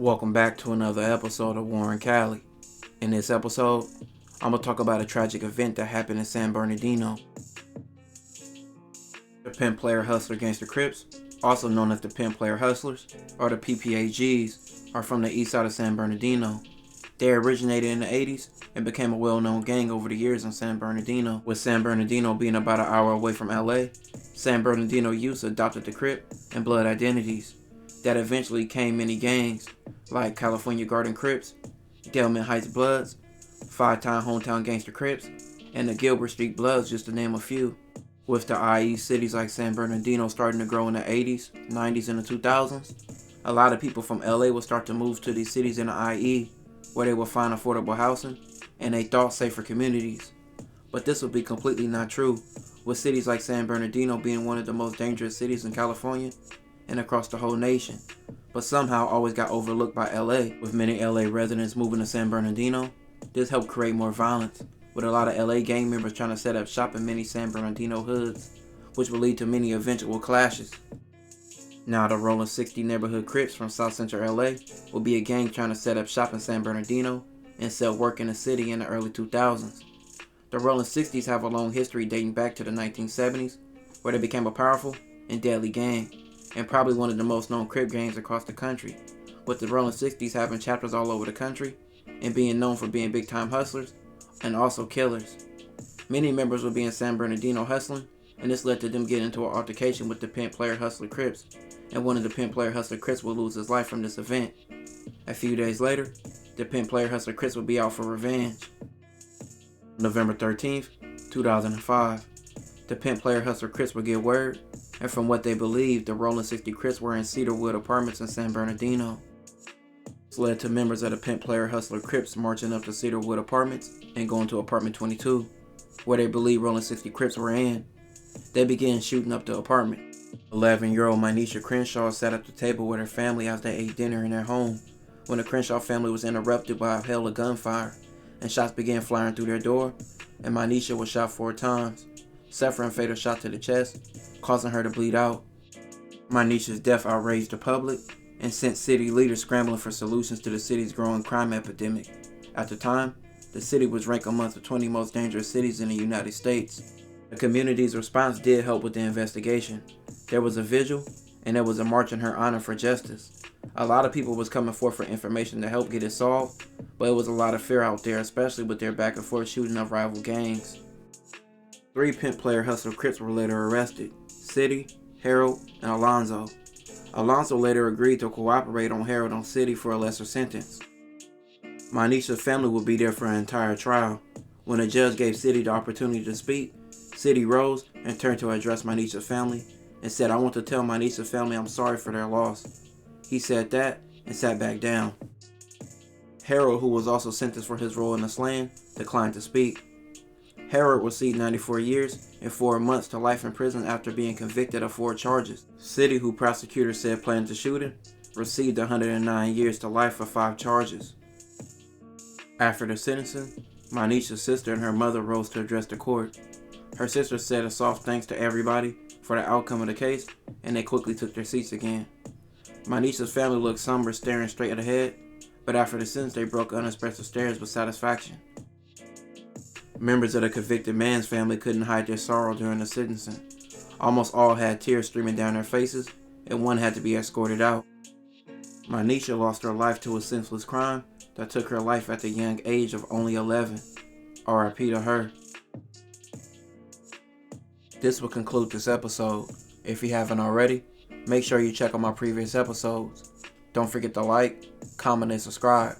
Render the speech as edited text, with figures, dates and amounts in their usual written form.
Welcome back to another episode of War in Cali. In this episode, I'm going to talk about a tragic event that happened in San Bernardino. The Pimp Player Hustler Gangster Crips, also known as the Pimp Player Hustlers, or the PPAGs, are from the east side of San Bernardino. They originated in the 80s and became a well-known gang over the years in San Bernardino. With San Bernardino being about an hour away from LA, San Bernardino youths adopted the Crip and Blood identities that eventually became many gangs, like California Garden Crips, Delman Heights Bloods, five-time hometown Gangster Crips, and the Gilbert Street Bloods, just to name a few. With the IE cities like San Bernardino starting to grow in the 80s, 90s, and the 2000s, a lot of people from LA would start to move to these cities in the IE, where they would find affordable housing and they thought safer communities. But this would be completely not true, with cities like San Bernardino being one of the most dangerous cities in California and across the whole nation, but somehow always got overlooked by LA. With many LA residents moving to San Bernardino, this helped create more violence, with a lot of LA gang members trying to set up shop in many San Bernardino hoods, which would lead to many eventual clashes. Now the Rollin 60 neighborhood Crips from South Central LA will be a gang trying to set up shop in San Bernardino and sell work in the city in the early 2000s. The Rollin 60s have a long history dating back to the 1970s, where they became a powerful and deadly gang, and probably one of the most known Crip gangs across the country, with the Rollin 60s having chapters all over the country and being known for being big time hustlers and also killers. Many members would be in San Bernardino hustling, and this led to them getting into an altercation with the Pimp Player Hustler Crips, and one of the Pimp Player Hustler Crips would lose his life from this event. A few days later, the Pimp Player Hustler Crips would be out for revenge. November 13th, 2005, the Pimp Player Hustler Crips would get word, and from what they believed, the Rollin 60 Crips were in Cedarwood apartments in San Bernardino. This led to members of the Pimp Player Hustler Crips marching up to Cedarwood apartments and going to apartment 22, where they believed Rollin 60 Crips were in. They began shooting up the apartment. 11-year-old Mynisha Crenshaw sat at the table with her family as they ate dinner in their home, when the Crenshaw family was interrupted by a hail of gunfire, and shots began flying through their door, and Mynisha was shot 4 times, suffering a fatal shot to the chest, causing her to bleed out. Mynisha's death outraged the public and sent city leaders scrambling for solutions to the city's growing crime epidemic. At the time, the city was ranked amongst the 20 most dangerous cities in the United States. The community's response did help with the investigation. There was a vigil, and there was a march in her honor for justice. A lot of people was coming forth for information to help get it solved, but it was a lot of fear out there, especially with their back and forth shooting of rival gangs. 3 Pimp Player Hustler Crips were later arrested: City, Harold, and Alonzo. Alonzo later agreed to cooperate on Harold and City for a lesser sentence. Mynisha's family would be there for an entire trial. When the judge gave City the opportunity to speak, City rose and turned to address Mynisha's family and said, "I want to tell Mynisha's family I'm sorry for their loss." He said that and sat back down. Harold, who was also sentenced for his role in the slaying, declined to speak. Harold received 94 years and 4 months to life in prison after being convicted of 4 charges. City, who prosecutors said planned the shooting, received 109 years to life for 5 charges. After the sentencing, Mynisha's sister and her mother rose to address the court. Her sister said a soft thanks to everybody for the outcome of the case, and they quickly took their seats again. Mynisha's family looked somber, staring straight ahead, but after the sentence they broke unexpressive stares with satisfaction. Members of the convicted man's family couldn't hide their sorrow during the sentencing. Almost all had tears streaming down their faces, and one had to be escorted out. Mynisha lost her life to a senseless crime that took her life at the young age of only 11. R.I.P. to her. This will conclude this episode. If you haven't already, make sure you check out my previous episodes. Don't forget to like, comment, and subscribe.